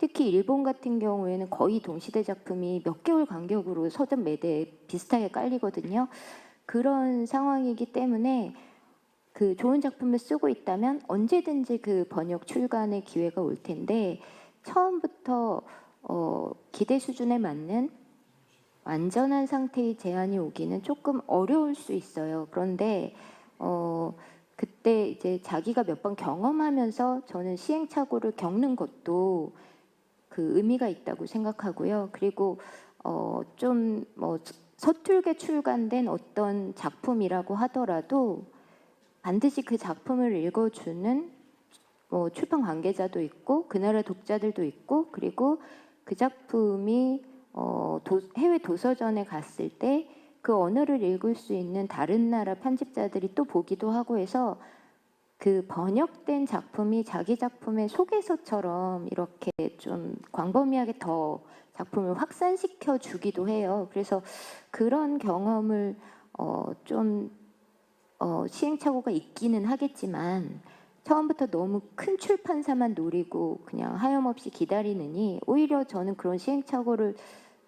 특히 일본 같은 경우에는 거의 동시대 작품이 몇 개월 간격으로 서점 매대에 비슷하게 깔리거든요. 그런 상황이기 때문에 그 좋은 작품을 쓰고 있다면 언제든지 그 번역 출간의 기회가 올 텐데 처음부터 기대 수준에 맞는 완전한 상태의 제안이 오기는 조금 어려울 수 있어요. 그런데 그때 이제 자기가 몇 번 경험하면서 저는 시행착오를 겪는 것도 그 의미가 있다고 생각하고요. 그리고 좀 뭐 서툴게 출간된 어떤 작품이라고 하더라도 반드시 그 작품을 읽어주는 뭐 출판 관계자도 있고 그 나라 독자들도 있고 그리고 그 작품이 해외 도서전에 갔을 때 그 언어를 읽을 수 있는 다른 나라 편집자들이 또 보기도 하고 해서 그 번역된 작품이 자기 작품의 소개서처럼 이렇게 좀 광범위하게 더 작품을 확산시켜 주기도 해요. 그래서 그런 경험을 좀 시행착오가 있기는 하겠지만 처음부터 너무 큰 출판사만 노리고 그냥 하염없이 기다리느니 오히려 저는 그런 시행착오를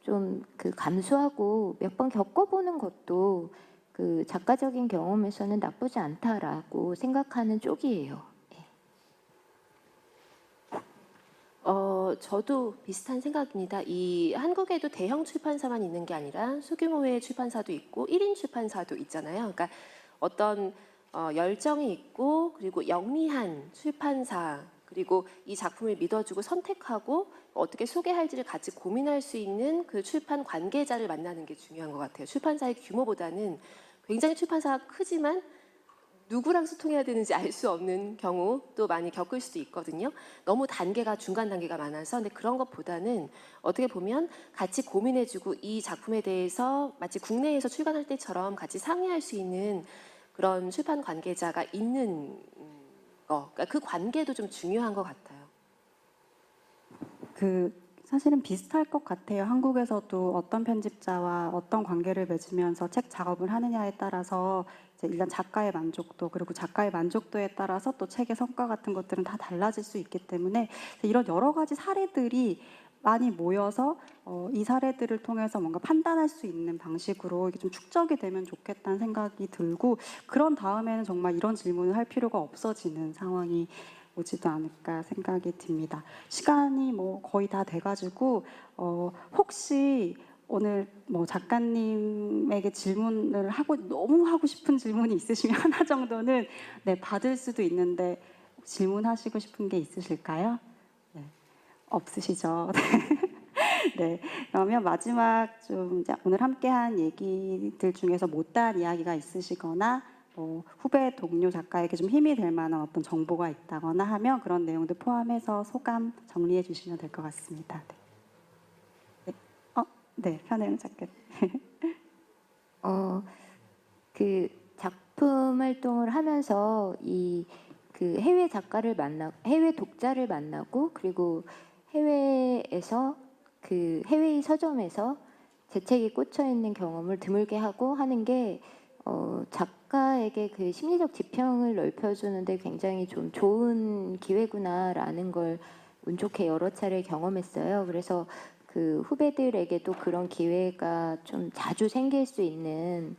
좀 그 감수하고 몇 번 겪어보는 것도 그 작가적인 경험에서는 나쁘지 않다라고 생각하는 쪽이에요. 저도 비슷한 생각입니다. 이 한국에도 대형 출판사만 있는 게 아니라 소규모의 출판사도 있고 1인 출판사도 있잖아요. 그러니까 어떤 열정이 있고 그리고 영리한 출판사 그리고 이 작품을 믿어주고 선택하고 어떻게 소개할지를 같이 고민할 수 있는 그 출판 관계자를 만나는 게 중요한 것 같아요. 출판사의 규모보다는 굉장히 출판사가 크지만 누구랑 소통해야 되는지 알 수 없는 경우도 많이 겪을 수도 있거든요. 너무 중간 단계가 많아서 근데 그런 것보다는 어떻게 보면 같이 고민해주고 이 작품에 대해서 마치 국내에서 출간할 때처럼 같이 상의할 수 있는 그런 출판 관계자가 있는 거, 그러니까 그 관계도 좀 중요한 것 같아요. 사실은 비슷할 것 같아요. 한국에서도 어떤 편집자와 어떤 관계를 맺으면서 책 작업을 하느냐에 따라서 이제 일단 작가의 만족도 그리고 작가의 만족도에 따라서 또 책의 성과 같은 것들은 다 달라질 수 있기 때문에 이런 여러 가지 사례들이 많이 모여서 이 사례들을 통해서 뭔가 판단할 수 있는 방식으로 이게 좀 축적이 되면 좋겠다는 생각이 들고 그런 다음에는 정말 이런 질문을 할 필요가 없어지는 상황이 오지도 않을까 생각이 듭니다. 시간이 뭐 거의 다 돼가지고 혹시 오늘 뭐 작가님에게 질문을 너무 하고 싶은 질문이 있으시면 하나 정도는 네, 받을 수도 있는데 질문하시고 싶은 게 있으실까요? 네, 없으시죠? 네, 그러면 마지막 좀 이제 오늘 함께한 얘기들 중에서 못다한 이야기가 있으시거나 후배 동료 작가에게 좀 힘이 될 만한 어떤 정보가 있다거나 하면 그런 내용들 포함해서 소감 정리해 주시면 될 것 같습니다. 네. 네, 편혜영 작가. 그 작품 활동을 하면서 이 그 해외 작가를 해외 독자를 만나고 그리고 해외에서 그 해외의 서점에서 제 책이 꽂혀 있는 경험을 드물게 하고 하는 게 작가에게 그 심리적 지평을 넓혀주는데 굉장히 좀 좋은 기회구나라는 걸 운 좋게 여러 차례 경험했어요. 그래서 그 후배들에게도 그런 기회가 좀 자주 생길 수 있는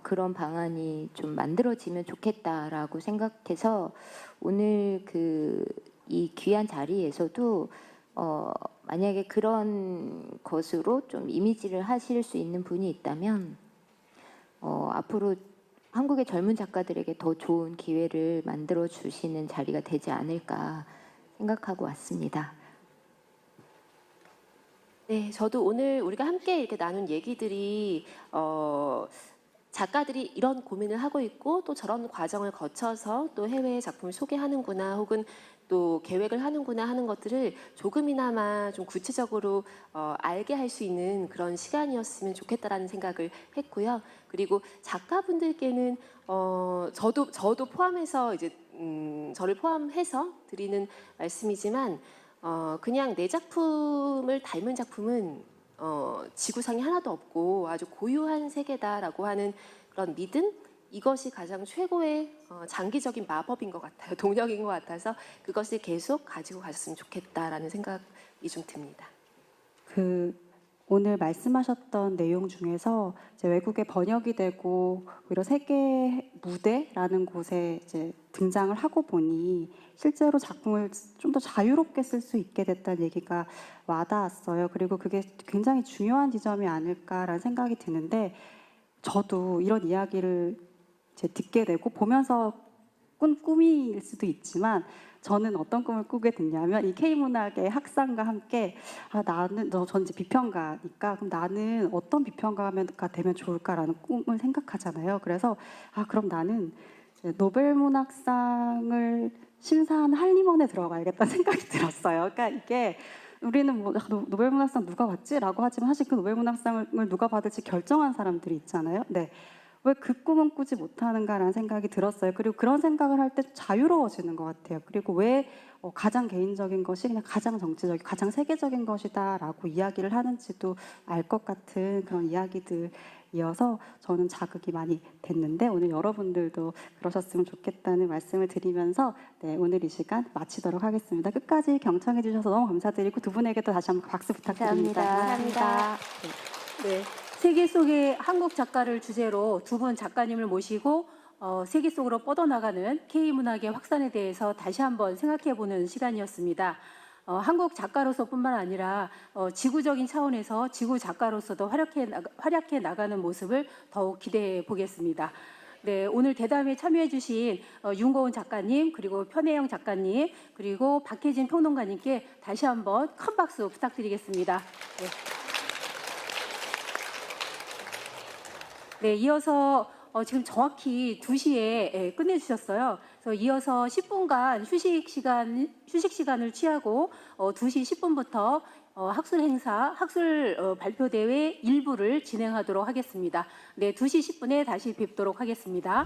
그런 방안이 좀 만들어지면 좋겠다라고 생각해서 오늘 이 귀한 자리에서도 만약에 그런 것으로 좀 이미지를 하실 수 있는 분이 있다면 앞으로 한국의 젊은 작가들에게 더 좋은 기회를 만들어 주시는 자리가 되지 않을까 생각하고 왔습니다. 네, 저도 오늘 우리가 함께 이렇게 나눈 얘기들이 작가들이 이런 고민을 하고 있고 또 저런 과정을 거쳐서 또 해외 작품을 소개하는구나 혹은 또 계획을 하는구나 하는 것들을 조금이나마 좀 구체적으로 알게 할 수 있는 그런 시간이었으면 좋겠다라는 생각을 했고요. 그리고 작가분들께는 저도 포함해서 이제 저를 포함해서 드리는 말씀이지만 그냥 내 작품을 닮은 작품은 지구상에 하나도 없고 아주 고유한 세계다라고 하는 그런 믿음 이것이 가장 최고의 장기적인 마법인 것 같아요. 동력인 것 같아서 그것을 계속 가지고 가셨으면 좋겠다라는 생각이 좀 듭니다. 오늘 말씀하셨던 내용 중에서 이제 외국에 번역이 되고 오히려 세계 무대라는 곳에 이제 등장을 하고 보니 실제로 작품을 좀 더 자유롭게 쓸 수 있게 됐다는 얘기가 와닿았어요. 그리고 그게 굉장히 중요한 지점이 아닐까라는 생각이 드는데 저도 이런 이야기를 이제 듣게 되고 보면서 꾼 꿈일 수도 있지만 저는 어떤 꿈을 꾸게 됐냐면 이 K문학의 학상과 함께 전 이제 비평가니까 그럼 나는 어떤 비평가가 되면 좋을까라는 꿈을 생각하잖아요. 그래서 그럼 나는 노벨문학상을 심사한 한림원에 들어가야겠다는 생각이 들었어요. 그러니까 이게 우리는 뭐 노벨문학상 누가 받지라고 하지만 사실 그 노벨문학상을 누가 받을지 결정한 사람들이 있잖아요. 네. 왜 그 꿈은 꾸지 못하는가라는 생각이 들었어요. 그리고 그런 생각을 할 때 자유로워지는 것 같아요. 그리고 왜 가장 개인적인 것이 그냥 가장 정치적이고 가장 세계적인 것이다라고 이야기를 하는지도 알 것 같은 그런 이야기들이어서 저는 자극이 많이 됐는데 오늘 여러분들도 그러셨으면 좋겠다는 말씀을 드리면서 네, 오늘 이 시간 마치도록 하겠습니다. 끝까지 경청해 주셔서 너무 감사드리고 두 분에게도 다시 한번 박수 부탁드립니다. 감사합니다. 네, 세계 속의 한국 작가를 주제로 두 분 작가님을 모시고 세계 속으로 뻗어나가는 K문학의 확산에 대해서 다시 한번 생각해보는 시간이었습니다. 한국 작가로서뿐만 아니라 지구적인 차원에서 지구 작가로서도 활약해 나가는 모습을 더욱 기대해 보겠습니다. 네, 오늘 대담에 참여해주신 윤고은 작가님, 그리고 편혜영 작가님, 그리고 박혜진 평론가님께 다시 한번 큰 박수 부탁드리겠습니다. 네. 네, 이어서 지금 정확히 2시에 끝내주셨어요. 그래서 이어서 10분간 휴식 시간을 취하고 2시 10분부터 학술 발표 대회 일부를 진행하도록 하겠습니다. 네, 2시 10분에 다시 뵙도록 하겠습니다.